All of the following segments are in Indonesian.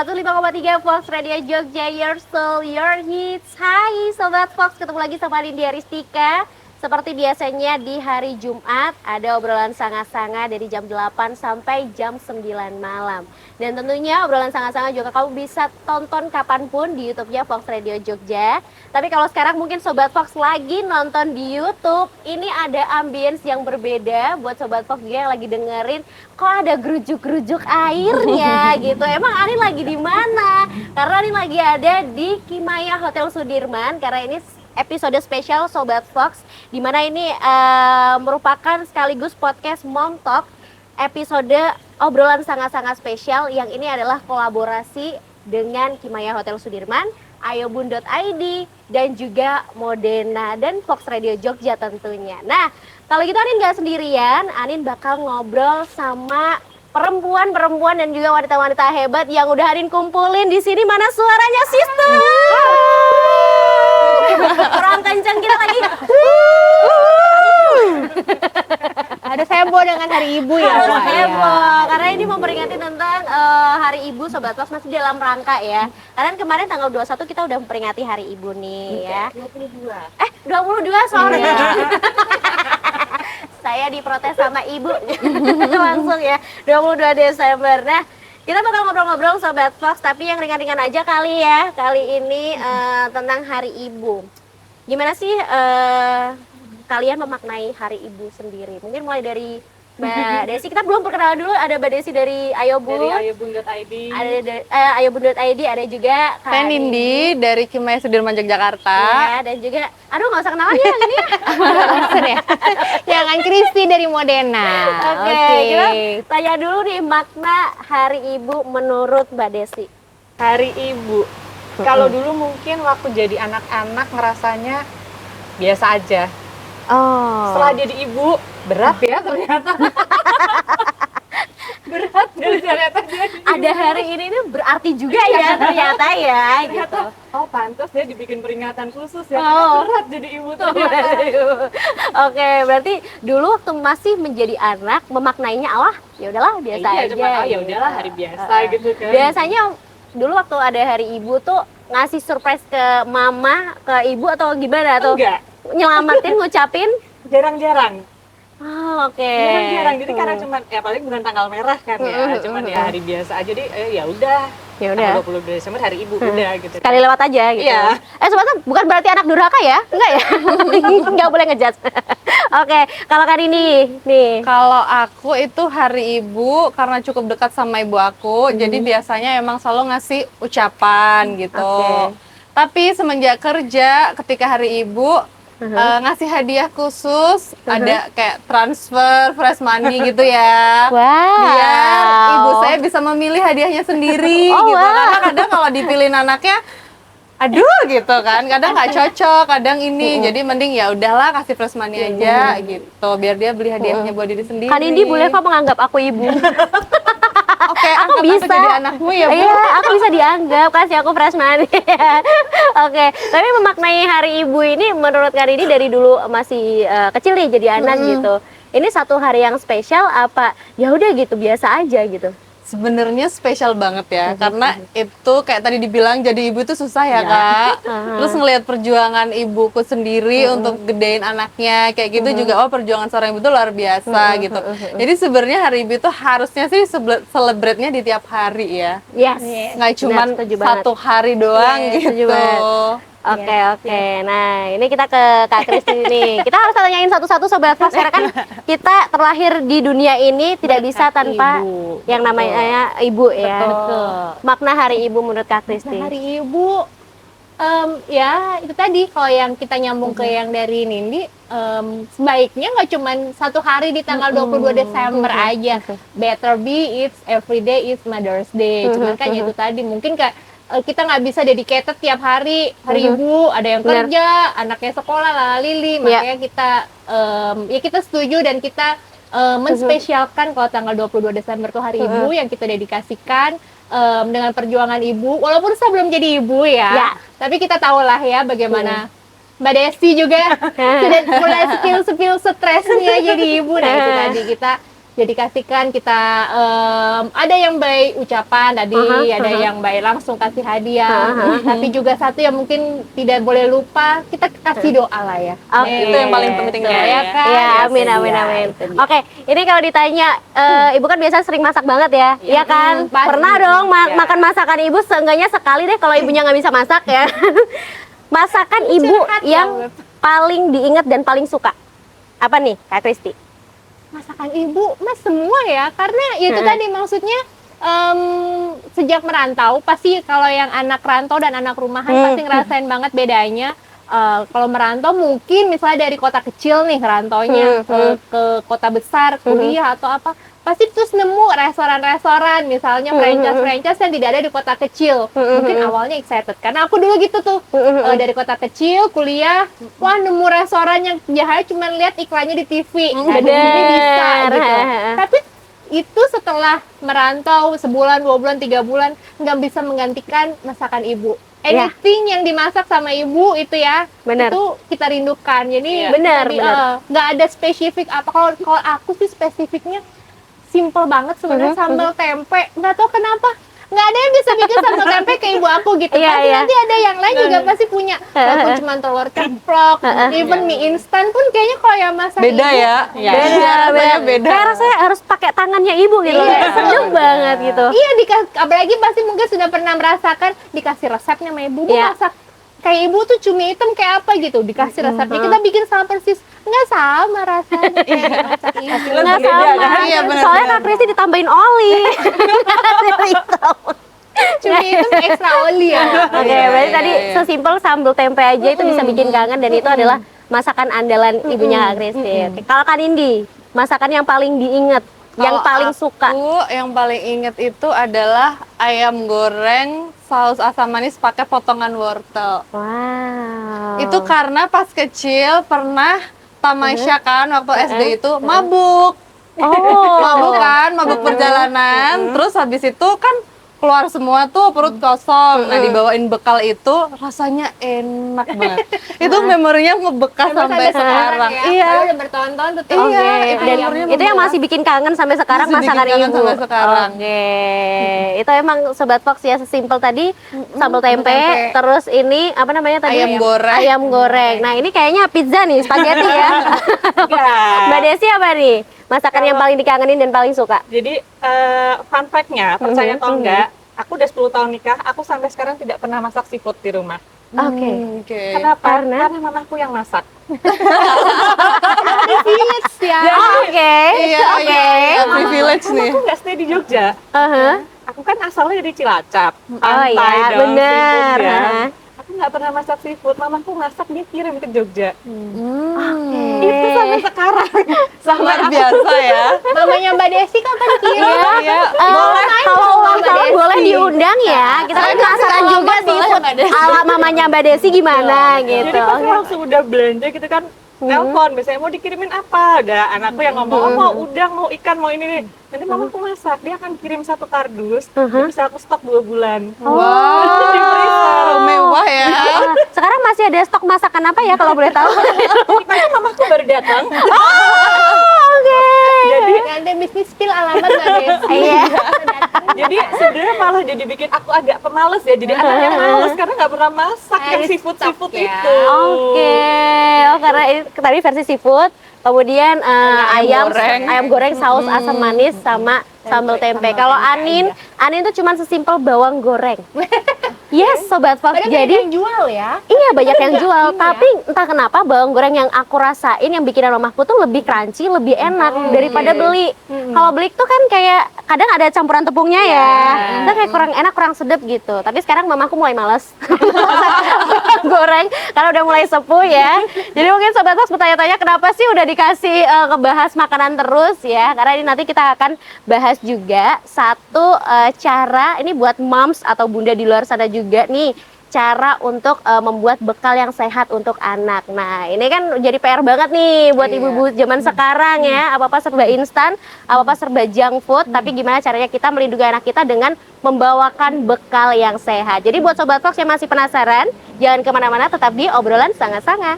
105,3 Fox Radio Jogja, your soul, your hits. Hai Sobat Fox, ketemu lagi sama Nindya Ristika. Seperti biasanya di hari Jumat ada obrolan sangat-sangat dari jam 8 sampai jam 9 malam. Dan tentunya obrolan sangat-sangat juga kamu bisa tonton kapanpun di YouTube-nya Fox Radio Jogja. Tapi kalau sekarang mungkin Sobat Fox lagi nonton di YouTube, ini ada ambience yang berbeda buat Sobat Fox juga yang lagi dengerin. Kok ada gerujuk-gerujuk airnya gitu. Emang Anin lagi di mana? Karena Anin lagi ada di Kimaya Hotel Sudirman karena ini episode spesial Sobat Fox, di mana ini merupakan sekaligus podcast Mom Talk, episode obrolan sangat-sangat spesial yang ini adalah kolaborasi dengan Kimaya Hotel Sudirman, ayobun.id, dan juga Modena dan Fox Radio Jogja tentunya. Nah, kalau gitu Anin nggak sendirian, Anin bakal ngobrol sama perempuan-perempuan dan juga wanita-wanita hebat yang udah Anin kumpulin di sini. Mana suaranya, sister? Kurang kencang kita lagi. Ada heboh dengan Hari Ibu ya, Harus Pak, heboh, karena ini memperingati tentang Hari Ibu. Sobat Fox masih dalam rangka ya. Karena kemarin tanggal 21 kita udah memperingati Hari Ibu nih ya. 22. 22 sorry. Saya diprotes sama ibu langsung ya, 22 Desember. Nah, kita bakal ngobrol-ngobrol Sobat Fox, tapi yang ringan-ringan aja kali ya. Kali ini tentang Hari Ibu. Gimana sih kalian memaknai Hari Ibu sendiri? Mungkin mulai dari Mbak Desi. Kita belum perkenalan dulu, ada Mbak Desi dari Ayobun. Dari ayobun.id. Ada ayobun.id, ada juga Saya Nindi dari Kimaya Sudirman Yogyakarta. Iya, dan juga aduh nggak usah kenalan ya ini. Bosen ya? Jangan Kristi dari Modena. Oke, kita tanya dulu nih makna Hari Ibu menurut Mbak Desi. Hari Ibu. Kalau dulu mungkin waktu jadi anak-anak ngerasanya biasa aja. Oh. Setelah jadi ibu, berat ya ternyata. Berat ya ternyata jadi ibu. Ada hari ini nih berarti juga ya ternyata ya gitu. Oh pantas ya dibikin peringatan khusus ya. Oh. Berat jadi ibu tuh ternyata. Oke, berarti dulu waktu masih menjadi anak memaknainya Allah ya udahlah biasa Iya, aja. cuma oh ya gitu. udahlah hari biasa gitu kan. Biasanya dulu waktu ada Hari Ibu tuh ngasih surprise ke mama, ke ibu atau gimana tuh? Enggak, Nyelamatin, ngucapin? jarang-jarang. Oh, oke. Jarang-jarang. Jadi karena cuman ya paling bukan tanggal merah kan ya, cuman ya hari biasa aja. Jadi ya udah. Ya udah. Tanggal 20 Desember hari Ibu udah gitu. Sekali lewat aja gitu. Iya. Sebetulnya bukan berarti anak durhaka ya? Enggak ya? Enggak boleh ngejudge. Oke, kalau Kak ini nih. Kalau aku itu Hari Ibu karena cukup dekat sama ibu aku, jadi biasanya emang selalu ngasih ucapan gitu. Oke. Tapi semenjak kerja, ketika Hari Ibu ngasih hadiah khusus, ada kayak transfer, fresh money gitu ya. Wow. Biar ibu saya bisa memilih hadiahnya sendiri Oh, gitu. wow. Karena kadang kalau dipilihin anaknya, aduh gitu kan, kadang nggak cocok, kadang ini. Jadi mending ya udahlah kasih fresh money aja gitu, biar dia beli hadiahnya buat diri sendiri. Kan Indi boleh kok menganggap aku ibu. Oke, Aku anggap bisa jadi anakmu ya Bu. Iya, aku bisa dianggap kasih aku fresh money. Oke, tapi memaknai Hari Ibu ini menurut Kak Rini dari dulu masih kecil nih jadi anak gitu. Ini satu hari yang spesial apa? Ya udah gitu biasa aja gitu. Sebenarnya spesial banget ya, karena itu kayak tadi dibilang jadi ibu itu susah ya Kak. Terus ngelihat perjuangan ibuku sendiri untuk gedein anaknya, kayak gitu juga, oh perjuangan seorang ibu itu luar biasa gitu. Jadi sebenarnya Hari Ibu itu harusnya sih celebrate-nya di tiap hari ya. Yes. Nggak cuma Benar, setuju banget. satu hari doang setuju gitu. banget. Oke. Nah, ini kita ke Kak Kristi nih. Kita harus tanyain satu-satu Sobat Fox karena kan kita terlahir di dunia ini tidak bisa tanpa Ibu. yang namanya ibu ya. Betul. Makna Hari Ibu menurut Kak Kristi. Hari Ibu, ya itu tadi kalau yang kita nyambung ke yang dari Nindi, sebaiknya nggak cuma satu hari di tanggal 22 Desember aja. Better be it's every day is Mother's Day. Cuman kan ya itu tadi mungkin kita nggak bisa dedicated tiap hari Ibu, ada yang Benar. kerja, anaknya sekolah, lala-lili, makanya kita ya kita setuju dan kita menspesialkan kalau tanggal 22 Desember tuh Hari Ibu yang kita dedikasikan dengan perjuangan ibu, walaupun saya belum jadi ibu ya. Tapi kita tahulah ya bagaimana Mbak Desi juga sudah mulai spill stresnya jadi ibu. Nah itu tadi kita dedikasikan kita ada yang by ucapan tadi, ada yang by langsung kasih hadiah, tapi juga satu yang mungkin tidak boleh lupa, kita kasih doa lah ya. Itu yang paling penting ya kan? Iya, amin amin amin. Oke, ini kalau ditanya ibu kan biasa sering masak banget ya, iya kan? pasti. Pernah dong makan masakan ibu seenggaknya sekali deh kalau ibunya nggak bisa masak ya. Masakan ibu curhat yang banget. paling diingat dan paling suka apa nih, Kak Kristi? Masakan ibu mas semua ya, karena itu tadi maksudnya sejak merantau pasti kalau yang anak rantau dan anak rumahan pasti ngerasain banget bedanya. Kalau merantau mungkin misalnya dari kota kecil nih rantaunya ke kota besar kuliah atau apa, pasti terus nemu restoran-restoran misalnya franchise yang tidak ada di kota kecil. Mungkin awalnya excited karena aku dulu gitu tuh, dari kota kecil kuliah, wah nemu restoran yang jahatnya cuma lihat iklannya di TV, nah di sini bisa gitu. Tapi itu setelah merantau sebulan, 2 bulan, 3 bulan nggak bisa menggantikan masakan ibu. Anything yang dimasak sama ibu itu ya, Bener. itu kita rindukan. Jadi Bener, tadi, bener. nggak ada spesifik apa. Kalau aku sih spesifiknya simple banget sebenarnya, sambal tempe. Nggak tahu kenapa nggak ada yang bisa bikin sambal tempe ke ibu aku gitu. Iya, Pasti iya. nanti ada yang lain juga pasti punya. Walaupun cuma telur ceplok, even mie instan pun kayaknya kalau yang masak Beda ibu, ya. Beda. Beda. Kayak rasanya harus pakai tangannya ibu gitu. Iya. Sedap banget gitu. Iya, apalagi pasti mungkin sudah pernah merasakan dikasih resepnya sama ibu. Bu, Iya. masak kayak ibu tuh cumi hitam kayak apa gitu, dikasih resepnya, kita bikin sama persis. Nggak sama rasanya kayak masak ibu. Nggak beda sama. kan? Iya, benar, Soalnya benar, Kak Kristi ditambahin oli. Cumi hitam ekstra oli ya. Oke, Iya, berarti iya, tadi iya. sesimpel sambal tempe aja itu bisa bikin kangen dan itu adalah masakan andalan ibunya Kak Kristi. Oke, kalau Kak Nindi, masakan yang paling diinget, yang Kalau paling suka. Aku yang paling inget itu adalah ayam goreng saus asam manis pakai potongan wortel. Wow. Itu karena pas kecil pernah Tamasya kan waktu SD itu mabuk. Mabuk kan, mabuk perjalanan. Terus habis itu kan keluar semua tuh perut kosong. Nah, dibawain bekal itu rasanya enak banget. Itu memorinya ngebekas sampai sekarang. Ya. Iya. Padahal udah bertahun-tahun tuh. Oke, Iya, dan memorinya itu yang masih bikin kangen sampai sekarang Masih bikin masakan kangen ibu. sampai sekarang. Oke, itu emang Sobat Fox ya sesimpel tadi sambal tempe, tempe. terus ini apa namanya tadi? Ayam goreng. Ayam goreng. Nah ini kayaknya pizza nih, spaghetti ya. Mbak Desi apa nih? Masakan yang paling dikangenin dan paling suka? Jadi fun fact-nya, percaya atau enggak, aku udah 10 tahun nikah, aku sampai sekarang tidak pernah masak seafood di rumah. Oke. Oke. Kenapa? Karena? Karena mamaku yang masak. Privilege ya. Oke. Iya, Oke. iya, privilege nih. Aku nggak stay di Jogja. Uh-huh. Aku kan asalnya dari Cilacap. Oh Pantai iya, dong, bener. seafood ya. Uh-huh. Aku nggak pernah masak seafood. Mamaku masak, dia kirim ke Jogja. Oke. Itu sampai sekarang. Luar biasa ya. Mamanya Mbak Desi kapan kirim? Iya. Boleh kalau ulang Mbak tahun Desi. boleh diundang ya. Kita kan penasaran juga sih ala mamanya Mbak Desi gimana gitu. Jadi pas langsung udah belanja gitu kan, nelpon misalnya mau dikirimin apa, ada anakku yang ngomong, oh mau udang, mau ikan, mau ini nih. Nanti mamaku masak, dia akan kirim 1 kardus, dia bisa aku stok 2 bulan. Wow, mewah ya. Sekarang masih ada stok masakan apa ya kalau boleh tahu? Makanya mamaku baru datang. Oke. Jadi Ada bisnis spill alamat Mbak Desi. Iya. jadi sebenarnya malah jadi bikin aku agak pemalas ya, jadi anak yang males karena nggak pernah masak yang Harus seafood stok ya. itu. Oke. Oh karena ini tadi versi seafood, kemudian ayam goreng saus asam manis sama sambal tempe. Kalau Anin tuh cuma sesimpel bawang goreng. Yes, Sobat Fox. Padahal banyak Jadi yang jual ya. iya banyak yang jual, ini ya. tapi entah kenapa bawang goreng yang aku rasain yang bikinan mamaku tuh lebih crunchy, lebih enak daripada beli. Kalau beli tuh kan kayak kadang ada campuran tepungnya ya, itu kayak kurang enak, kurang sedap gitu. Tapi sekarang mamaku mulai males goreng karena udah mulai sepuh ya. Jadi mungkin Sobat Fox bertanya-tanya kenapa sih udah dikasih ngebahas makanan terus ya? Karena ini nanti kita akan bahas juga satu cara ini buat moms atau bunda di luar sana juga nih, cara untuk membuat bekal yang sehat untuk anak. Nah, ini kan jadi PR banget nih buat ibu-ibu zaman sekarang ya. Apa-apa serba instan, apa-apa serba junk food, tapi gimana caranya kita melindungi anak kita dengan membawakan bekal yang sehat. Jadi buat Sobat Fox yang masih penasaran, jangan kemana-mana, tetap di obrolan sangat-sangat.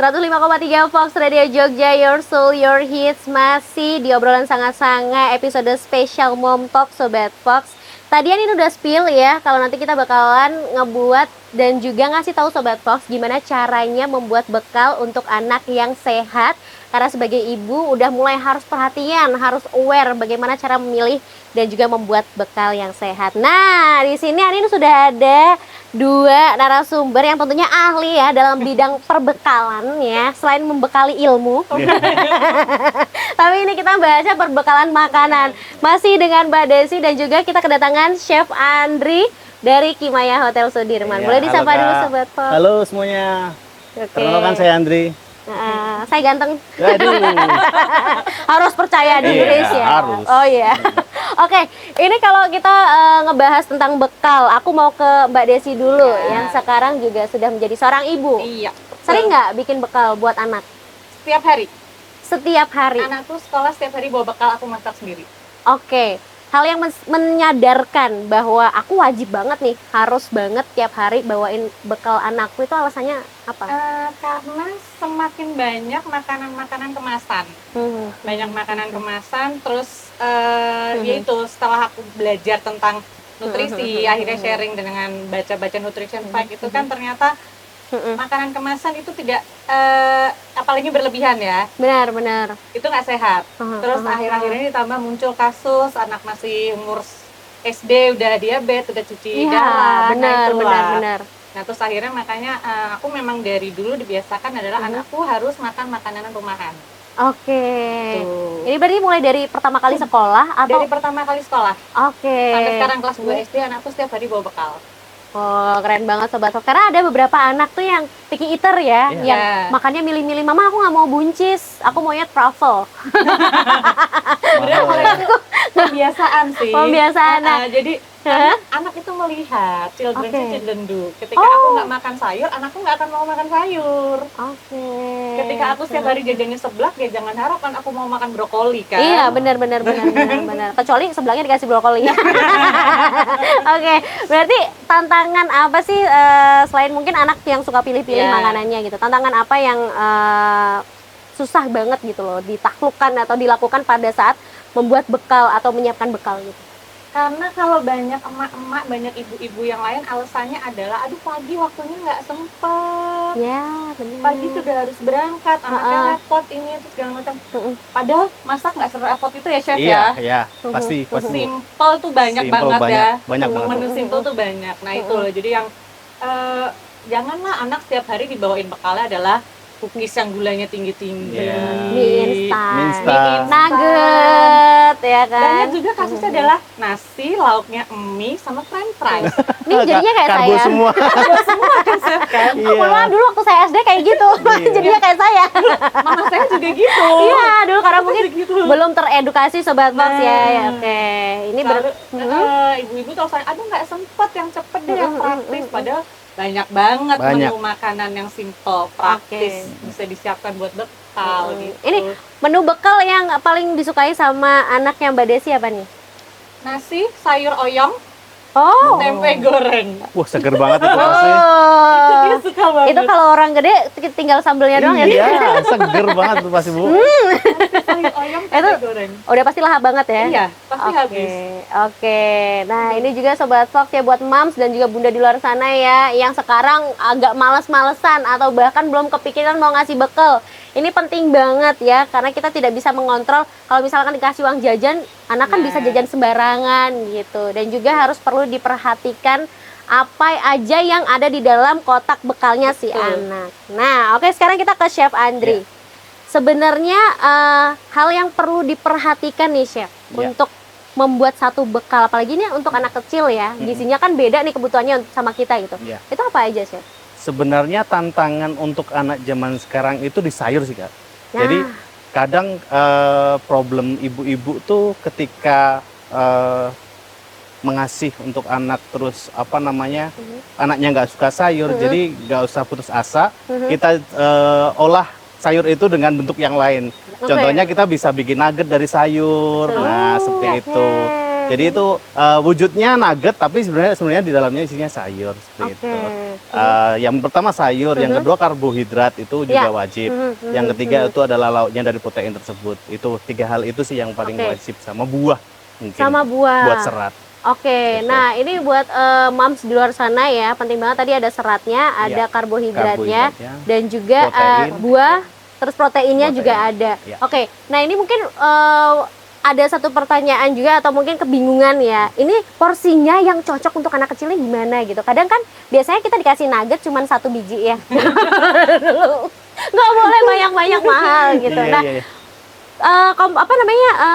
105,3 Fox Radio Jogja, Your Soul, Your Hits. Masih di obrolan sangat-sangat episode spesial Mom Talk Sobat Fox. Tadi ini udah spill ya, kalau nanti kita bakalan ngebuat dan juga ngasih tahu Sobat Fox gimana caranya membuat bekal untuk anak yang sehat. Karena sebagai ibu udah mulai harus perhatian, harus aware bagaimana cara memilih dan juga membuat bekal yang sehat. Nah, di sini Anin sudah ada dua narasumber yang tentunya ahli ya dalam bidang perbekalan ya, selain membekali ilmu. Tapi ini kita bahasnya perbekalan makanan. Masih dengan Mbak Desi dan juga kita kedatangan Chef Andri dari Kimaya Hotel Sudirman. Boleh disapa dulu Sobat Fox. Halo semuanya. Oke. Perkenalkan saya Andri. Saya ganteng. Aduh. Harus percaya diri Iya, ya. harus. Oh iya. Oke, ini kalau kita ngebahas tentang bekal, aku mau ke Mbak Desi dulu yang sekarang juga sudah menjadi seorang ibu. Iya. Sering nggak bikin bekal buat anak? Setiap hari. Setiap hari. Anakku sekolah setiap hari bawa bekal, aku masak sendiri. Oke. Hal yang menyadarkan bahwa aku wajib banget nih, harus banget tiap hari bawain bekal anakku itu alasannya apa? Karena semakin banyak makanan-makanan kemasan. Banyak makanan kemasan, terus yaitu setelah aku belajar tentang nutrisi, akhirnya sharing dengan baca-baca nutrition fact itu kan ternyata makanan kemasan itu tidak, apalagi berlebihan ya, Benar. itu nggak sehat. Terus akhir-akhir ini ditambah muncul kasus anak masih umur SD udah diabetes, udah cuci darah, Benar. Nah terus akhirnya makanya aku memang dari dulu dibiasakan adalah anakku harus makan makanan rumahan. Oke. Tuh. Ini berarti mulai dari pertama kali sekolah atau? Dari pertama kali sekolah Oke. sampai sekarang kelas 2 SD anakku setiap hari bawa bekal. Oh, keren banget Sobat Fox. Karena ada beberapa anak tuh yang picky eater ya, Iya. yang makannya milih-milih, mama aku nggak mau buncis, aku maunya truffle. Sebenarnya kalau itu kebiasaan sih. Kebiasaan. Jadi karena anak itu melihat children Oke. see, children do. Ketika aku nggak makan sayur, anakku nggak akan mau makan sayur. Oke. Ketika aku setiap hari jajannya seblak, ya jangan harap kan aku mau makan brokoli kan. Iya, benar. Kecuali sebelahnya dikasih brokoli. Oke, berarti tantangan apa sih selain mungkin anak yang suka pilih-pilih Iya. makanannya gitu? Tantangan apa yang susah banget gitu loh ditaklukkan atau dilakukan pada saat membuat bekal atau menyiapkan bekal gitu? Karena kalau banyak emak-emak, banyak ibu-ibu yang lain alasannya adalah, aduh pagi waktunya nggak sempet. Ya, benar. Pagi sudah harus berangkat, anaknya repot ini itu segala macam. Padahal masak nggak serepot itu ya chef ya. Iya, pasti. Simple tuh banyak Simple, banget banyak, ya. banyak banget. Menu simple tuh banyak. Nah itu loh. Jadi yang janganlah anak setiap hari dibawain bekalnya adalah cookies yang gulanya tinggi-tinggi. Iya. Mie instan. Mie Nugget ya kan. Banyak juga kasusnya adalah nasi, lauknya mie sama french fries. Ini jadinya kayak Karbo saya. semua. Semua kan chef kan? Iya. Malah dulu waktu saya SD kayak gitu. Jadinya kayak saya. Mama saya juga gitu. Iya, dulu karena mungkin gitu. belum teredukasi Sobat Fox ya. Ya, oke. Ini Ibu-ibu kalau saya, aduh nggak sempet yang cepet deh, yang praktis. Padahal banyak banget Banyak. menu makanan yang simple, praktis, bisa disiapkan buat bekal gitu. Ini menu bekal yang paling disukai sama anaknya Mbak Desi apa nih? Nasi, sayur oyong, Oh. tempe goreng. Wah, seger banget itu pasti. Dia suka banget. Itu kalau orang gede tinggal sambelnya doang ya. Iya, seger banget itu pasti, Bu. sayur oyong, tempe goreng. Udah pasti lahap banget ya. Iya, pasti habis. Oke. Nah, ini juga Sobat Fox ya buat moms dan juga bunda di luar sana ya yang sekarang agak males-malesan atau bahkan belum kepikiran mau ngasih bekal. Ini penting banget ya karena kita tidak bisa mengontrol kalau misalkan dikasih uang jajan, anak kan bisa jajan sembarangan gitu. Dan juga harus perlu diperhatikan apa aja yang ada di dalam kotak bekalnya si anak. Nah, oke sekarang kita ke Chef Andri. Sebenarnya hal yang perlu diperhatikan nih Chef untuk membuat satu bekal, apalagi ini untuk anak kecil ya, gizinya kan beda nih kebutuhannya sama kita gitu. Iya. Itu apa aja Chef? Sebenarnya tantangan untuk anak zaman sekarang itu di sayur sih, Kak. Nah. Jadi kadang problem ibu-ibu tuh ketika mengasih untuk anak terus apa namanya anaknya nggak suka sayur, jadi nggak usah putus asa, kita olah sayur itu dengan bentuk yang lain. Contohnya kita bisa bikin nugget dari sayur, nah seperti itu. Jadi itu wujudnya nugget tapi sebenarnya di dalamnya isinya sayur seperti itu. Yang pertama sayur, yang kedua karbohidrat itu juga wajib. Yang ketiga itu adalah lauknya dari protein tersebut. Itu 3 hal itu sih yang paling wajib, sama buah mungkin. Sama buah. Buat serat. Oke, nah ini buat moms di luar sana ya, penting banget tadi ada seratnya, ada karbohidratnya, dan juga buah, terus proteinnya juga ada. Oke, nah ini mungkin ada satu pertanyaan juga atau mungkin kebingungan ya, ini porsinya yang cocok untuk anak kecilnya gimana gitu. Kadang kan biasanya kita dikasih nugget cuma 1 biji ya, nggak boleh banyak-banyak mahal gitu. Nah,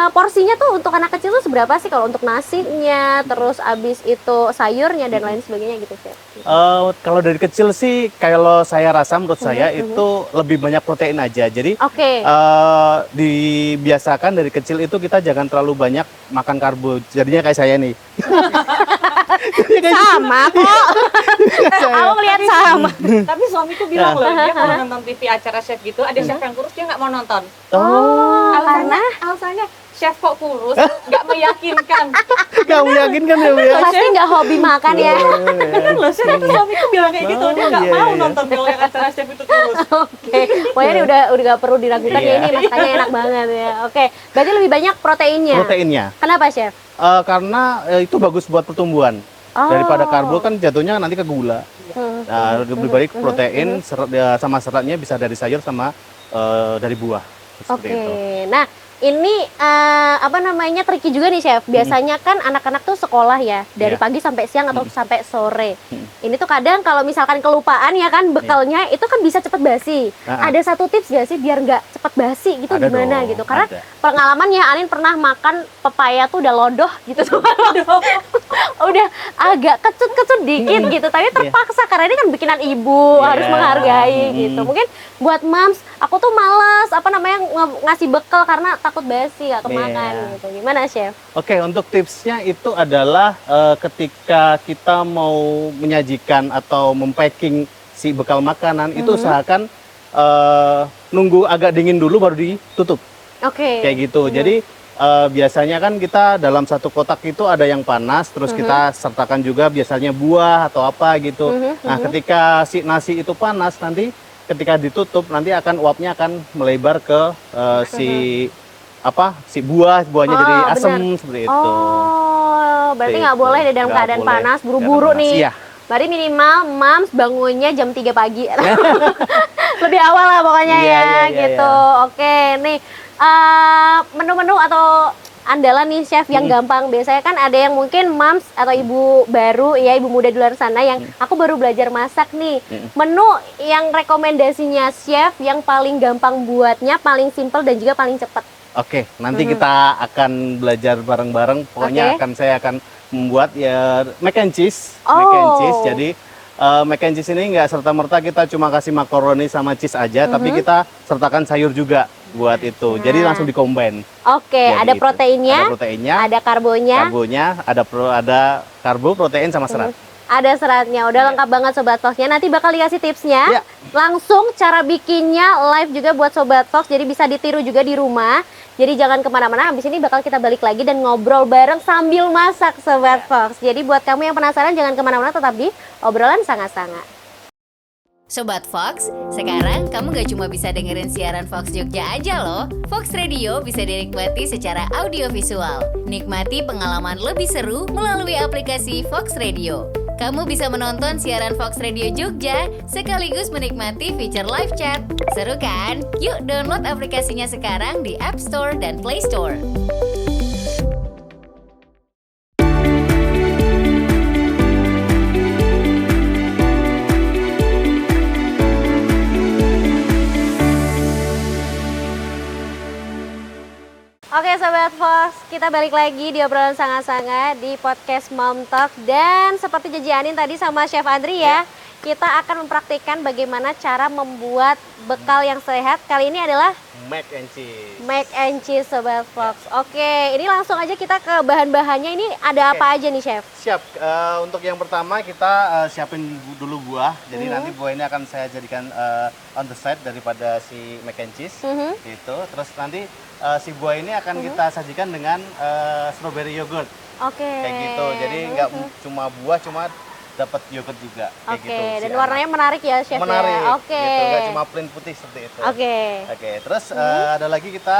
porsinya tuh untuk anak kecil tuh seberapa sih kalau untuk nasinya, terus abis itu sayurnya dan lain sebagainya gitu Chef? Kalau dari kecil sih, kalau saya rasa menurut saya itu lebih banyak protein aja. Jadi dibiasakan dari kecil itu kita jangan terlalu banyak makan karbo. Jadinya kayak saya nih. Sama kok. Aku lihat sama. Tapi suamiku bilang loh, dia kalau nonton TV acara chef gitu, ada chef yang kurus dia nggak mau nonton. Alasannya chef kok kurus, nggak meyakinkan. Nggak meyakinkan ya Bu ya? Pasti nggak hobi makan ya. Bener loh, suamiku bilang kayak gitu, dia nggak mau nonton kalau yang acara chef itu kurus. Oke, pokoknya ini udah nggak perlu diragukan ya, ini masaknya enak banget ya. Oke, berarti lebih banyak proteinnya. Proteinnya. Kenapa Chef? Karena itu bagus buat pertumbuhan. Daripada karbo kan jatuhnya nanti ke gula. Nah, lebih baik protein sama seratnya bisa dari sayur sama dari buah. Oke, nah ini tricky juga nih Chef. Biasanya kan anak-anak tuh sekolah ya, dari pagi sampai siang atau sampai sore. Ini tuh kadang kalau misalkan kelupaan ya kan bekalnya itu kan bisa cepet basi. Ada satu tips gak sih biar nggak cepet basi gitu gimana gitu? Karena pengalaman ya Anin pernah makan pepaya tuh udah lodoh gitu tuh. Udah agak kecut-kecut dikit gitu, tapi terpaksa karena ini kan bikinan ibu harus menghargai gitu. Mungkin buat moms, aku tuh males ngasih bekal karena takut basi gak kemakan gitu. Gimana Chef? Oke, untuk tipsnya itu adalah ketika kita mau menyajikan atau mempacking si bekal makanan itu usahakan nunggu agak dingin dulu baru ditutup. Kayak gitu. Jadi biasanya kan kita dalam satu kotak itu ada yang panas, terus kita sertakan juga biasanya buah atau apa gitu. Nah, ketika si nasi itu panas nanti ketika ditutup nanti uapnya akan melebar ke si buahnya jadi asem seperti itu. Berarti nggak boleh dalam keadaan panas buru-buru nih. Iya. Berarti minimal moms bangunnya jam 3 pagi. Lebih awal lah pokoknya gitu. Oke, nih menu-menu atau andalan nih Chef yang gampang. Biasanya kan ada yang mungkin moms atau ibu baru ya, ibu muda di luar sana yang aku baru belajar masak nih. Menu yang rekomendasinya Chef yang paling gampang buatnya, paling simple dan juga paling cepat. Oke, nanti kita akan belajar bareng-bareng. Pokoknya saya akan membuat ya mac and cheese. Mac and cheese. Jadi mac and cheese ini nggak serta-merta kita cuma kasih makaroni sama cheese aja, tapi kita sertakan sayur juga buat itu. Jadi langsung di-combine. Oke, ada proteinnya, ada karbonnya. Ada karbo, protein sama serat. Ada seratnya, udah lengkap banget Sobat Fox-nya. Nanti bakal dikasih tipsnya. Langsung cara bikinnya live juga buat Sobat Fox, jadi bisa ditiru juga di rumah. Jadi jangan kemana-mana, habis ini bakal kita balik lagi dan ngobrol bareng sambil masak Sobat Fox. Jadi buat kamu yang penasaran jangan kemana-mana, tetap di obrolan sangat-sangat. Sobat Fox, sekarang kamu gak cuma bisa dengerin siaran Fox Jogja aja loh. Fox Radio bisa dinikmati secara audiovisual. Nikmati pengalaman lebih seru melalui aplikasi Fox Radio. Kamu bisa menonton siaran Fox Radio Jogja sekaligus menikmati fitur live chat. Seru kan? Yuk download aplikasinya sekarang di App Store dan Play Store. Oke Sobat Fox, kita balik lagi di obrolan sangat-sangat di podcast Mom Talk. Dan seperti janji Anin tadi sama Chef Andri ya, kita akan mempraktikkan bagaimana cara membuat bekal yang sehat. Kali ini adalah Mac and cheese. mac and cheese Sobat Fox. Oke, ini langsung aja kita ke bahan-bahannya. Ini ada apa aja nih, Chef? Siap. Untuk yang pertama kita siapin dulu buah. Jadi nanti buah ini akan saya jadikan on the side daripada si mac and cheese. Gitu. Terus nanti si buah ini akan kita sajikan dengan strawberry yogurt. Oke. Kayak gitu. Jadi nggak cuma buah, cuma dapat yogurt juga. Kayak Oke, gitu. dan warnanya menarik ya, Chef menarik. ya. Oke. Gitu. Nggak cuma plain putih seperti itu. Oke. Oke. Terus ada lagi kita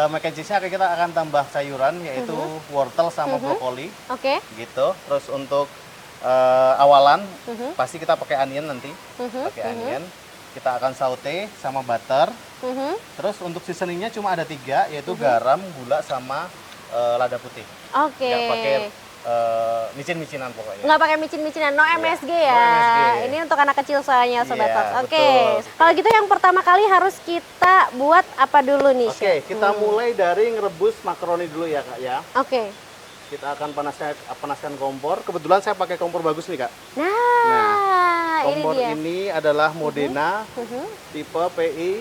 mac and cheese-nya kita akan tambah sayuran yaitu wortel sama brokoli. Oke. Gitu. Terus untuk awalan pasti kita pakai onion nanti. Pakai onion. Kita akan saute sama butter. Terus untuk seasoningnya cuma ada 3 yaitu garam, gula sama lada putih. Oke. Nggak pakai micin-micinan pokoknya. Nggak pakai micin-micinan, no MSG ya. no MSG. Ini untuk anak kecil soalnya, Sobat Iya, Fox. Oke. betul. Kalau gitu yang pertama kali harus kita buat apa dulu nih, Oke, Chef? kita mulai dari ngerebus makaroni dulu ya, Kak ya. Oke. Kita akan panaskan kompor. Kebetulan saya pakai kompor bagus nih, Kak. Nah, ini Kompor dia. ini adalah Modena tipe PI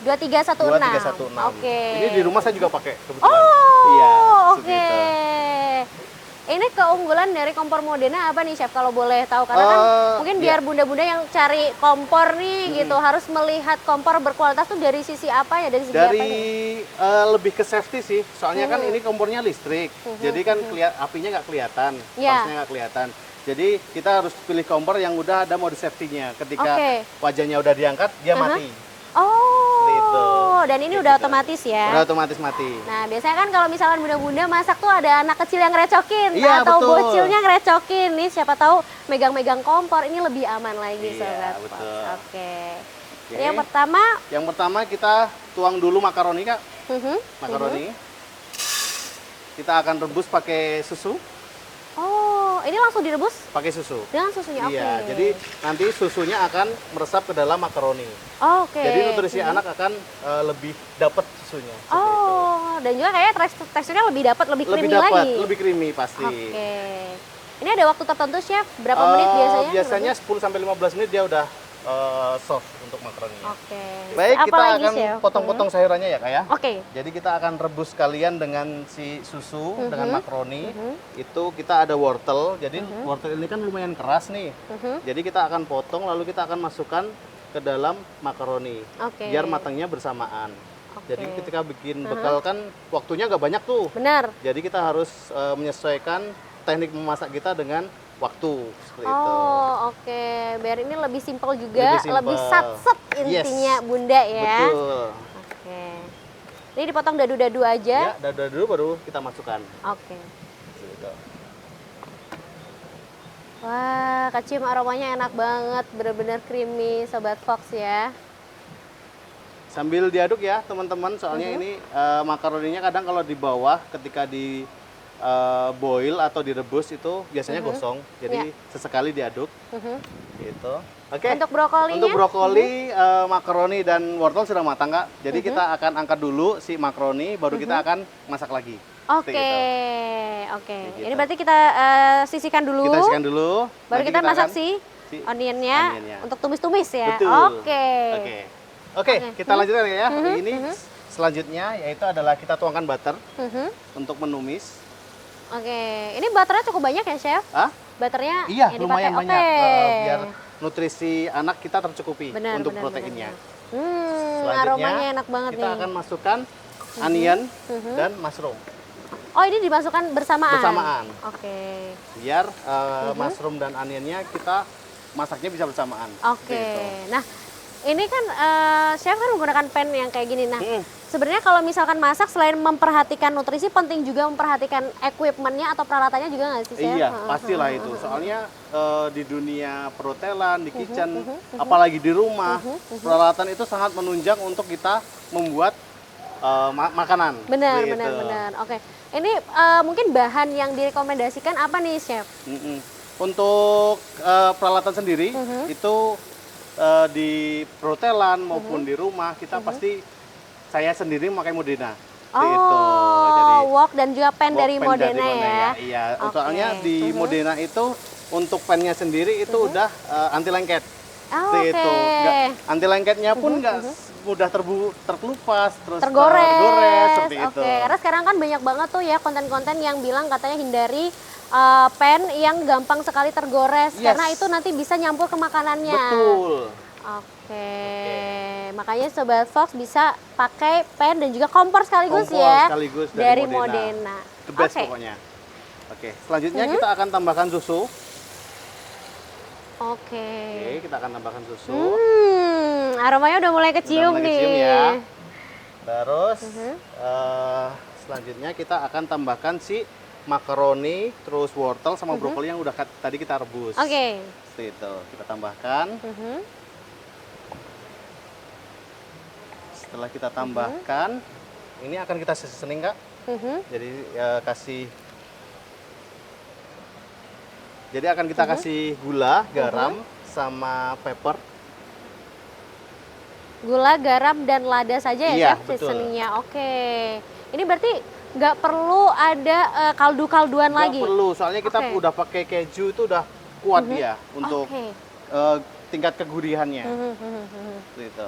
2316. 2316. Oke. Ini di rumah saya juga pakai kebetulan. Oh, Iya, oke. seperti itu. Ini keunggulan dari kompor Modena apa nih, Chef? Kalau boleh tahu, karena kan mungkin biar bunda-bunda yang cari kompor nih gitu harus melihat kompor berkualitas tuh dari sisi apa ya, dari segi apa Dari nih? lebih ke safety sih, soalnya kan ini kompornya listrik, jadi kan apinya nggak kelihatan, Iya. panasnya nggak kelihatan. Jadi kita harus pilih kompor yang udah ada mode safety-nya. Ketika Oke. wajahnya udah diangkat, dia mati. Oh, Gitu. dan ini Kayak udah gitu. otomatis ya? Udah otomatis mati. Nah, biasanya kan kalau misalkan bunda-bunda masak tuh ada anak kecil yang ngerecokin Iya, atau betul. bocilnya ngerecokin nih, siapa tahu megang-megang kompor ini lebih aman lagi, Iya, Sobat Fox. betul. Oke. Oke. Jadi yang pertama, Yang pertama kita tuang dulu makaroni, Kak. Makaroni. Kita akan rebus pakai susu. oh, ini langsung direbus Pakai susu. dengan susunya. Oke. Iya, jadi nanti susunya akan meresap ke dalam makaroni. Oke. Jadi nutrisi anak akan lebih dapat susunya. seperti itu. Oh, dan juga kayak teksturnya lebih dapat, lebih Lebih creamy dapat, lagi. lebih creamy pasti. Oke. Ini ada waktu tertentu, Chef? Berapa menit biasanya? Biasanya 10 sampai 15 menit dia udah soft untuk makaroninya. Oke. Baik, Apa kita lagi, akan Chef? potong-potong sayurannya ya, Kak ya. Oke. Jadi kita akan rebus kalian dengan si susu, dengan makaroni. Itu kita ada wortel. Jadi wortel ini kan lumayan keras nih. Jadi kita akan potong lalu kita akan masukkan ke dalam makaroni. Oke. Biar matangnya bersamaan. Oke. Jadi ketika bikin bekal kan waktunya nggak banyak tuh. Benar. Jadi kita harus menyesuaikan teknik memasak kita dengan waktu seperti itu. Oh, oke. Biar ini lebih simpel juga, Lebih simpel. lebih sat-set intinya, Yes. Bunda ya. Betul. Oke. Ini dipotong dadu-dadu aja. Ya, dada dulu baru kita masukkan. Oke. Gitu. Wah, kecium aromanya enak banget, bener-bener creamy, Sobat Fox ya. Sambil diaduk ya teman-teman, soalnya ini makaroninya kadang kalau di bawah ketika di boil atau direbus itu biasanya gosong. Jadi sesekali diaduk. Gitu. Oke. Untuk brokolinya? Untuk brokoli, makaroni dan wortel sudah matang, Kak. Jadi kita akan angkat dulu si makaroni, baru kita akan masak lagi. Oke, Seperti itu. oke. Kayak gitu. Ini berarti kita sisihkan dulu. Kita sisihkan dulu. Baru nanti kita masak akan si onionnya onionnya. untuk tumis-tumis ya. Betul. Oke. Oke. Oke, kita lanjutkan ya. Ini selanjutnya yaitu adalah kita tuangkan butter untuk menumis. Oke, ini butternya cukup banyak ya, Chef? Hah? Butternya Iya, yang lumayan dipakai. banyak. Oke. Biar nutrisi anak kita tercukupi Benar, untuk benar, proteinnya. Aromanya enak banget kita nih. akan masukkan onion dan mushroom Oh, ini dimasukkan bersamaan? bersamaan. Oke. Biar mushroom dan onionnya kita masaknya bisa bersamaan. Oke. Seperti itu. Nah, ini kan chef kan menggunakan pan yang kayak gini. Nah, Mm. sebenarnya kalau misalkan masak selain memperhatikan nutrisi, penting juga memperhatikan equipmentnya atau peralatannya juga nggak sih, chef? Iya, pastilah itu. Soalnya di dunia perhotelan, di kitchen, apalagi di rumah, peralatan itu sangat menunjang untuk kita membuat makanan. Benar, Seperti benar, itu. benar. Oke. Ini mungkin bahan yang direkomendasikan apa nih, chef? Mm-mm. Untuk peralatan sendiri itu di perhotelan maupun di rumah kita pasti saya sendiri memakai Modena. Seperti itu. Jadi wok dan juga pan wok dari pan Modena ya. Iya, Oke. soalnya di Modena itu untuk pennya sendiri itu udah anti lengket. Oh, Seperti itu. oke. Anti lengketnya pun nggak mudah terkelupas, terus Tergores. tergores seperti Oke, itu. karena sekarang kan banyak banget tuh ya konten-konten yang bilang katanya hindari pen yang gampang sekali tergores Yes. karena itu nanti bisa nyampur ke makanannya. Betul. Oke. Makanya Sobat Fox bisa pakai pen dan juga kompor sekaligus Kompor ya sekaligus dari dari Modena. The best Oke. pokoknya. Oke, selanjutnya kita akan tambahkan susu. Oke. Oke, kita akan tambahkan susu. Aromanya udah mulai kecium Udah mulai nih. kecium ya. Terus selanjutnya kita akan tambahkan si makaroni, terus wortel sama brokoli yang udah tadi kita rebus. Oke. Seperti itu. Kita tambahkan. Setelah kita tambahkan, ini akan kita seasoning Kak. Jadi akan kita kasih gula, garam, sama pepper. Gula, garam, dan lada saja ya, Iya, Chef, betul. seasoningnya. Oke. Ini berarti nggak perlu ada kaldu-kalduan lagi? Nggak perlu, soalnya kita Oke. udah pakai keju itu udah kuat dia untuk Oke. tingkat kegurihannya. Gitu.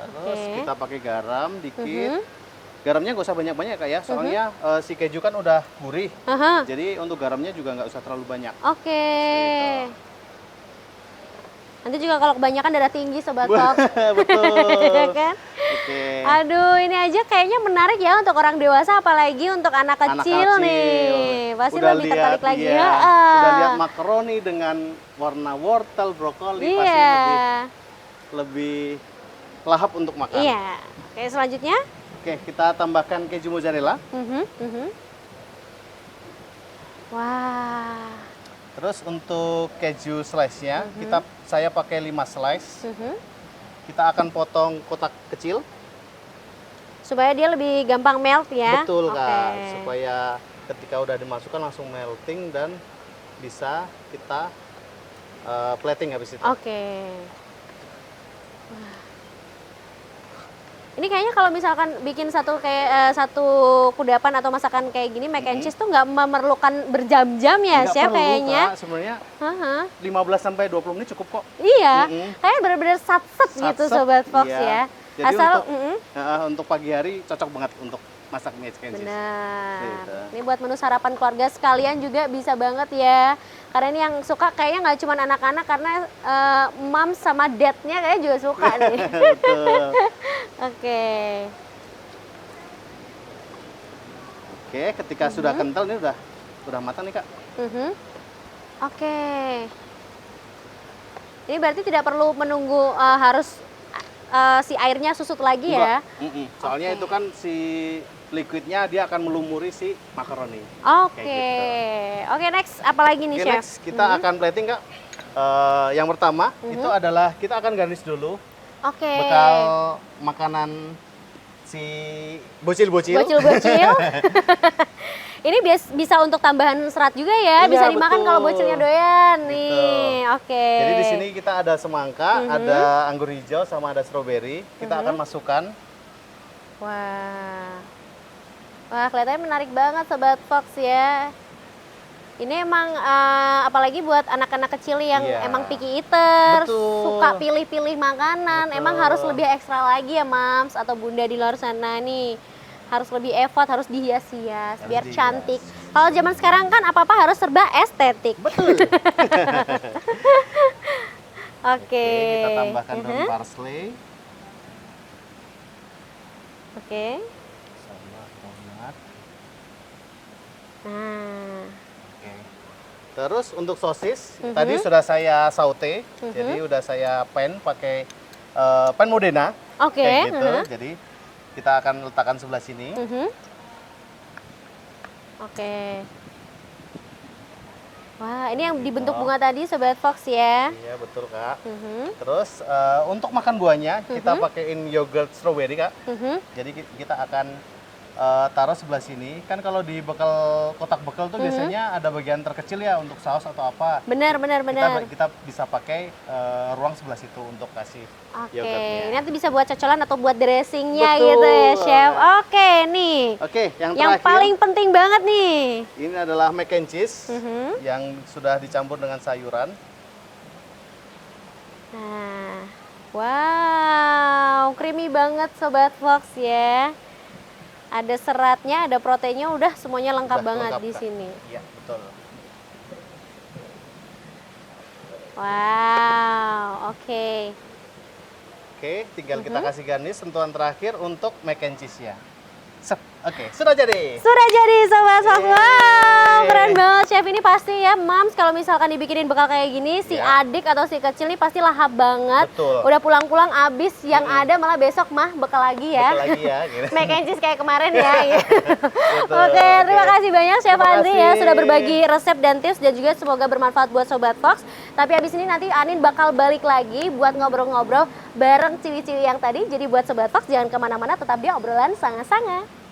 Terus Oke. kita pakai garam dikit. Garamnya nggak usah banyak-banyak Kak ya, soalnya si keju kan udah gurih. Aha. Jadi untuk garamnya juga nggak usah terlalu banyak. Oke. Gitu. Nanti juga kalau kebanyakan darah tinggi Sobat Fox. Betul. Ya kan? Oke. Aduh, ini aja kayaknya menarik ya untuk orang dewasa, apalagi untuk anak kecil, nih. Pasti Udah lebih lihat, tertarik lagi. iya. Ya. Udah lihat makaroni dengan warna wortel, brokoli, pasti Iya. lebih lahap untuk makan. Iya. Oke, selanjutnya. Oke, kita tambahkan keju mozzarella. Wah. Terus untuk keju slice-nya, saya pakai 5 slice. Kita akan potong kotak kecil. Supaya dia lebih gampang melt ya. Betul Oke. Kak, supaya ketika udah dimasukkan langsung melting dan bisa kita plating habis itu. Oke. Wah. Ini kayaknya kalau misalkan bikin satu kudapan atau masakan kayak gini mac and cheese tuh nggak memerlukan berjam-jam ya, Nggak Chef perlu, kayaknya. Kak. Sebenarnya Haha. 15 sampai 20 menit cukup kok. Iya, Mm-mm. kayak bener-bener sat-set gitu Sat-set, Sobat Fox iya. ya. Jadi untuk pagi hari cocok banget untuk masak mac and cheese. Benar. Gitu. Ini buat menu sarapan keluarga sekalian juga bisa banget ya. Karena ini yang suka kayaknya nggak cuma anak-anak, karena mom sama dad-nya kayaknya juga suka nih. Betul. Oke. Oke, ketika sudah kental ini udah matang nih Kak. Oke. Ini berarti tidak perlu menunggu harus si airnya susut lagi ya? Enggak. Soalnya Oke. itu kan si liquidnya dia akan melumuri si makaroni. Oke. Kayak Oke, next apa lagi nih, Oke, Chef? next kita akan plating Kak. Yang pertama itu adalah kita akan garnish dulu Oke. bekal makanan si bocil-bocil. Bocil-bocil. Ini bisa untuk tambahan serat juga ya, Iya, bisa dimakan betul. kalau bocilnya doyan Gitu. nih. Oke. Jadi di sini kita ada semangka, ada anggur hijau, sama ada stroberi. Kita akan masukkan. Wah. Wah, kelihatannya menarik banget Sobat Fox ya. Ini emang apalagi buat anak-anak kecil yang Iya. emang picky eater, Betul. suka pilih-pilih makanan, Betul. emang harus lebih ekstra lagi ya Mams atau Bunda di luar sana nih. Harus lebih effort, harus dihias-hias Harus biar dihias. cantik. Kalau zaman sekarang kan apa-apa harus serba estetik. Betul. Oke. Kita tambahkan daun parsley Oke. sama tomat. Nah. Oke. Terus untuk sosis tadi sudah saya saute, jadi udah saya pakai pan Modena. Oke. Kayak gitu. Jadi kita akan letakkan sebelah sini. Oke. Wah, ini yang dibentuk bunga tadi Sobat Fox ya. Iya betul Kak. Terus untuk makan buahnya kita pakaiin yogurt strawberry Kak. Jadi kita akan taruh sebelah sini. Kan kalau di kotak bekal tuh biasanya ada bagian terkecil ya untuk saus atau apa. Benar. Kita bisa pakai ruang sebelah situ untuk kasih Oke, yogurtnya. nanti bisa buat cocolan atau buat dressingnya Betul. gitu ya, Chef. Oke, nih. Oke, yang Yang terakhir paling penting banget nih. ini adalah mac and cheese yang sudah dicampur dengan sayuran. Nah, wow, creamy banget Sobat Fox ya. Ada seratnya, ada proteinnya, udah semuanya lengkap Udah banget lengkap, di Kak. sini. Iya, betul. Wow, oke. Oke, tinggal kita kasih garnish sentuhan terakhir untuk mac and cheese-nya. Sep. Oke, sudah jadi. Sudah jadi Sobat Fox. Yeay. Wow, keren banget Chef. Ini pasti ya, Mams kalau misalkan dibikinin bekal kayak gini, si Ya. adik atau si kecil nih pasti lahap banget. Betul. Udah pulang-pulang abis, yang ada malah besok mah bekal lagi ya. Bekal lagi ya. Gitu. Mac and cheese kayak kemarin ya. Betul, Oke, terima kasih banyak Chef Terima Andri ya kasih. sudah berbagi resep dan tips dan juga semoga bermanfaat buat Sobat Fox. Tapi abis ini nanti Anin bakal balik lagi buat ngobrol-ngobrol bareng ciwi-ciwi yang tadi. Jadi buat Sobat Fox jangan kemana-mana, tetap di obrolan sanga-sanga.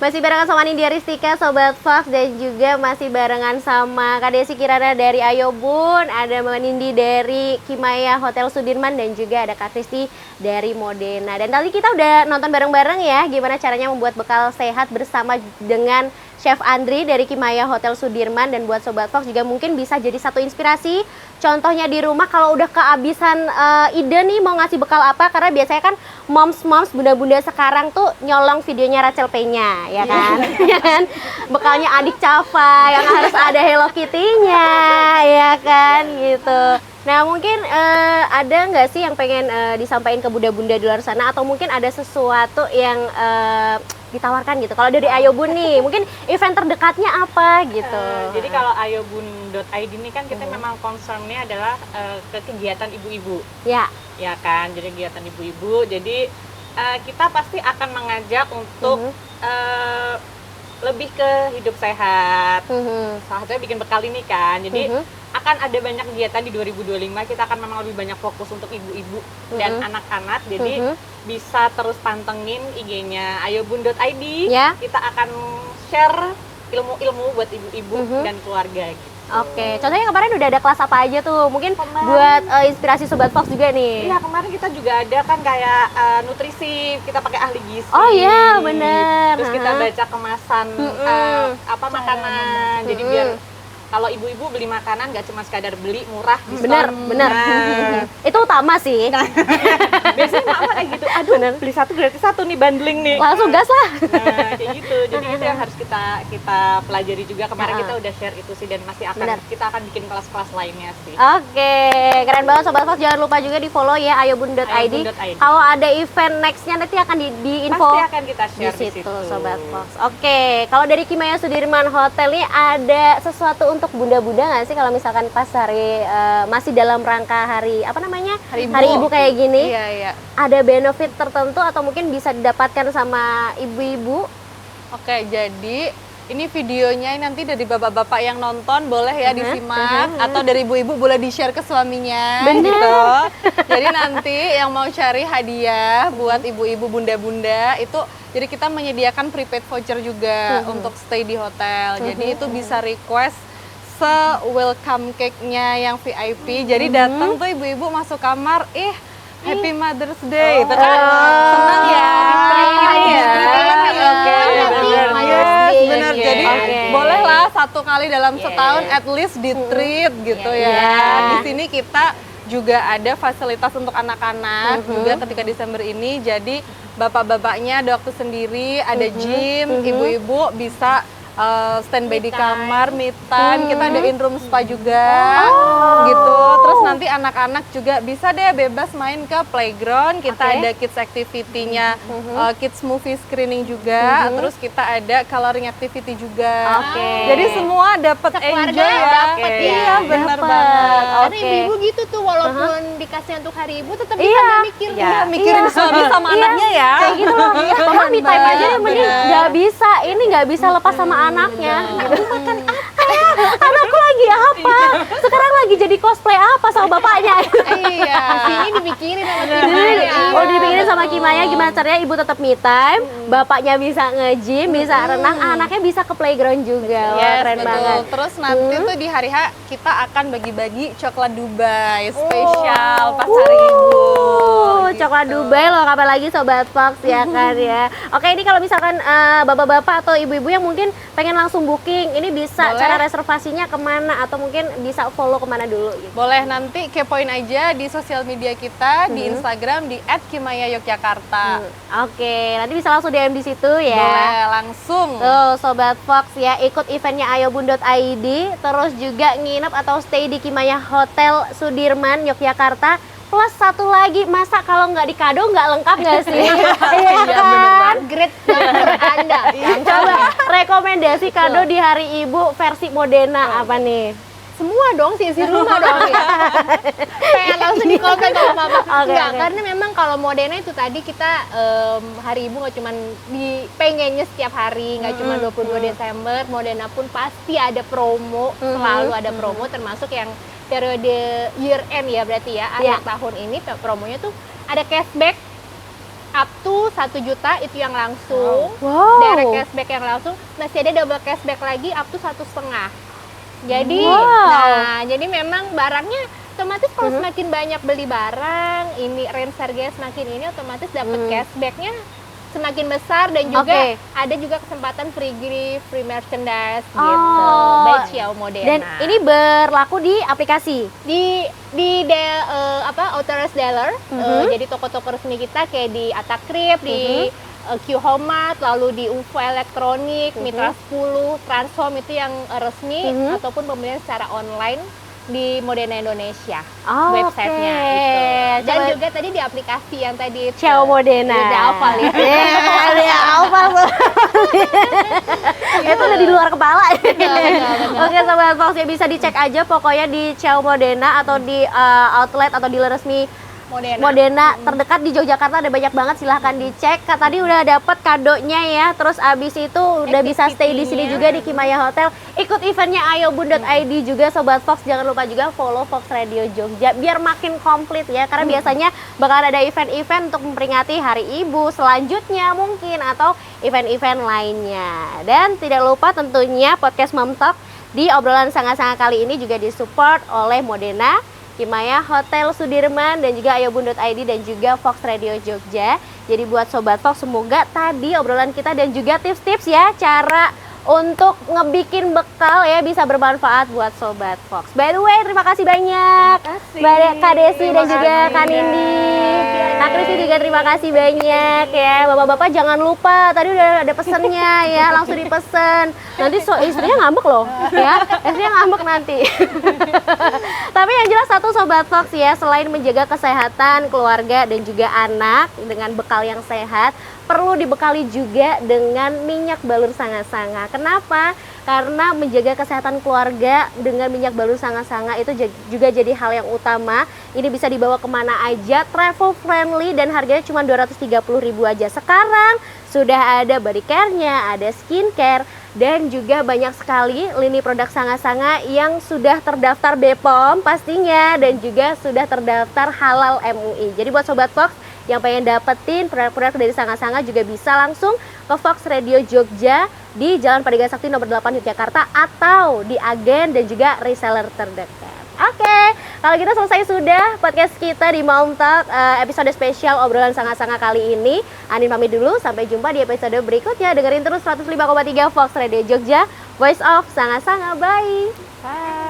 Masih barengan sama Nindya Ristika, Sobat Fox, dan juga masih barengan sama Kak Desi Kirana dari Ayo Bun, ada Mbak Nindi dari Kimaya Hotel Sudirman, dan juga ada Kak Kristi dari Modena. Dan tadi kita udah nonton bareng-bareng ya, gimana caranya membuat bekal sehat bersama dengan Chef Andri dari Kimaya Hotel Sudirman. Dan buat Sobat Fox juga mungkin bisa jadi satu inspirasi. Contohnya di rumah kalau udah kehabisan ide nih mau ngasih bekal apa, karena biasanya kan moms-moms, bunda-bunda sekarang tuh nyolong videonya Rachel Penya, ya kan? Ya kan? Bekalnya adik Cafa yang harus ada Hello Kitty-nya, ya kan? Gitu. Nah mungkin ada nggak sih yang pengen disampaikan ke bunda-bunda di luar sana, atau mungkin ada sesuatu yang ditawarkan gitu? Kalau dari Ayo Bun nih, mungkin event terdekatnya apa gitu? Jadi kalau ayobun.id ini kan kita memang concernnya adalah ke kegiatan ibu-ibu, Ya. ya kan? Jadi kegiatan ibu-ibu. Jadi kita pasti akan mengajak untuk lebih ke hidup sehat. Salah satunya bikin bekal ini kan. Jadi akan ada banyak kegiatan di 2025. Kita akan memang lebih banyak fokus untuk ibu-ibu dan anak-anak. Jadi bisa terus pantengin IG-nya ayobun.id. Ya. Kita akan share ilmu-ilmu buat ibu-ibu dan keluarga gitu. Oke, contohnya kemarin udah ada kelas apa aja tuh? Mungkin buat inspirasi Sobat Fox juga nih. Iya, kemarin kita juga ada kan kayak nutrisi, kita pakai ahli gizi. Oh iya, bener. Terus kita baca kemasan apa makanan. Jadi biar kalau ibu-ibu beli makanan nggak cuma sekadar beli murah diskon. Bener. Nah, Itu utama sih. biasanya mama kayak gitu. Aduh, beli satu gratis satu nih, bundling nih. Langsung gas lah. Nah, kayak gitu. Jadi itu yang harus kita pelajari juga. Kemarin kita udah share itu sih, dan masih akan kita akan bikin kelas-kelas lainnya sih. Oke, keren banget Sobat Fox. Jangan lupa juga di follow ya ayobun.id. ayobun.id. Kalau ada event nextnya nanti akan di info Pasti akan kita di share di situ situ. Sobat Fox. Oke, kalau dari Kimaya Sudirman Hotel ini ada sesuatu untuk bunda-bunda nggak sih kalau misalkan pas hari masih dalam rangka hari apa namanya Hari Ibu. hari ibu kayak gini? Iya, iya. Ada benefit tertentu atau mungkin bisa didapatkan sama ibu-ibu? Oke, jadi ini videonya nanti dari bapak-bapak yang nonton boleh ya disimak, atau dari ibu-ibu boleh di-share ke suaminya. Gitu. Jadi nanti yang mau cari hadiah buat ibu-ibu, bunda-bunda itu, jadi kita menyediakan prepaid voucher juga untuk stay di hotel. Jadi itu bisa request welcome cake-nya yang VIP. Jadi datang tuh ibu-ibu masuk kamar, Happy Mother's Day. Itu kan senang ya. Iya. Oke, benar. Yes, benar. Jadi bolehlah satu kali dalam setahun at least di treat gitu ya. Di sini kita juga ada fasilitas untuk anak-anak juga ketika Desember ini. Jadi bapak-bapaknya ada waktu sendiri, ada gym, ibu-ibu bisa standby di kamar, me time. Kita ada in-room spa juga, gitu. Terus nanti anak-anak juga bisa deh bebas main ke playground. Kita ada kids activity-nya, kids movie screening juga. Terus kita ada coloring activity juga. Jadi semua dapat enjoy ya. Dapat ya. Iya, benar banget. Karena ibu-ibu gitu tuh, walaupun dikasih untuk hari ibu tetap bisa mikir. Iya, mikirin suami sama anaknya ya. Kayak gitu loh. Mama me time aja yang penting nggak bisa, ini nggak bisa lepas sama anaknya. Aku makan apa? Anakku lagi apa? Sekarang lagi jadi cosplay apa sama bapaknya? Iya. Sini dipikirin sama Kimaya. Oh, dipikirin sama Kimaya gimana caranya ibu tetap me time, bapaknya bisa nge-gym, bisa renang, anaknya bisa ke playground juga. Wah, keren betul. banget. Terus nanti tuh di hari H kita akan bagi-bagi coklat Dubai spesial pas hari ibu. Coklat Dubai loh, kapan lagi Sobat Fox ya kan ya. Oke, ini kalau misalkan bapak-bapak atau ibu-ibu yang mungkin pengen langsung booking, ini bisa cara reservasinya kemana atau mungkin bisa follow kemana dulu gitu. Boleh nanti kepoin aja di sosial media kita di Instagram di @kimaya_yogyakarta. Oke, nanti bisa langsung DM di situ ya. Boleh langsung. Tuh Sobat Fox ya, ikut eventnya ayobun.id, terus juga nginep atau stay di Kimaya Hotel Sudirman, Yogyakarta. Plus satu lagi, masa kalau nggak dikado nggak lengkap nggak sih? Iya kan? Great dapur Anda. Coba rekomendasi kado di Hari Ibu versi Modena apa nih? Semua dong, sisi rumah dong ya. Kayak langsung di komen kalau mama. Enggak, karena memang kalau Modena itu tadi kita Hari Ibu nggak cuma pengennya setiap hari, nggak cuma 22 Desember. Modena pun pasti ada promo, selalu ada promo, termasuk yang periode year end ya berarti ya, akhir tahun ini promonya tuh ada cashback up to 1 juta itu yang langsung. Direct cashback yang langsung, masih ada double cashback lagi up to 1,5. Jadi jadi memang barangnya otomatis kalau semakin banyak beli barang, ini range harganya semakin ini otomatis dapat cashbacknya semakin besar dan juga ada juga kesempatan free gift, free merchandise gitu. By Xiao Modena. Dan ini berlaku di aplikasi. Di authorized dealer, jadi toko-toko resmi kita kayak di Atakrip, di Q-Homat, lalu di UFO Elektronik, Mitra 10, Transhome itu yang resmi, ataupun pembelian secara online di Modena Indonesia, websitenya itu. Dan juga tadi di aplikasi yang tadi itu. Xiao Modena. Udah hafal ya. Udah hafal. Itu udah di luar kepala. Oke Sobat Fox ya, bisa dicek aja pokoknya di Xiao Modena atau di outlet atau dealer resmi Modena terdekat di Yogyakarta, ada banyak banget, silahkan dicek. Tadi udah dapet kadonya ya, terus abis itu udah bisa stay di sini juga di Kimaya Hotel. Ikut eventnya ayobun.id juga Sobat Fox, jangan lupa juga follow Fox Radio Jogja biar makin komplit ya, karena biasanya bakal ada event-event untuk memperingati Hari Ibu selanjutnya mungkin atau event-event lainnya. Dan tidak lupa tentunya podcast Mom Talk di obrolan sangat-sangat kali ini juga disupport oleh Modena, Kimaya Hotel Sudirman, dan juga ayobun.id dan juga Fox Radio Jogja. Jadi buat Sobat Fox, semoga tadi obrolan kita dan juga tips-tips ya cara untuk ngebikin bekal ya bisa bermanfaat buat Sobat Fox. By the way, terima kasih banyak Kak Desi dan juga Kak Nindi. Kak Kristi juga terima kasih banyak ya. Bapak-bapak jangan lupa, tadi udah ada pesennya ya, langsung dipesen. Nanti istrinya ngambek loh ya, istrinya ngambek nanti. Tapi yang jelas satu Sobat Fox ya, selain menjaga kesehatan keluarga dan juga anak dengan bekal yang sehat, perlu dibekali juga dengan minyak balur sanga-sanga. Kenapa? Karena menjaga kesehatan keluarga dengan minyak balur sanga-sanga itu juga jadi hal yang utama. Ini bisa dibawa kemana aja, travel friendly, dan harganya cuma 230.000 aja. Sekarang sudah ada body care-nya, ada skincare, dan juga banyak sekali lini produk sanga-sanga yang sudah terdaftar BPOM pastinya, dan juga sudah terdaftar halal MUI. Jadi buat Sobat Fox yang pengen dapetin produk-produk dari sanga-sanga juga bisa langsung ke Fox Radio Jogja di Jalan Padiga Sakti nomor 8 Yogyakarta atau di agen dan juga reseller terdekat. Oke, kalau gitu selesai sudah podcast kita di Mom Talk episode spesial obrolan sangat-sangat kali ini. Anin pamit dulu, sampai jumpa di episode berikutnya. Dengerin terus 105,3 Fox Radio Jogja, Voice of Sangat-Sangat. Bye. Bye.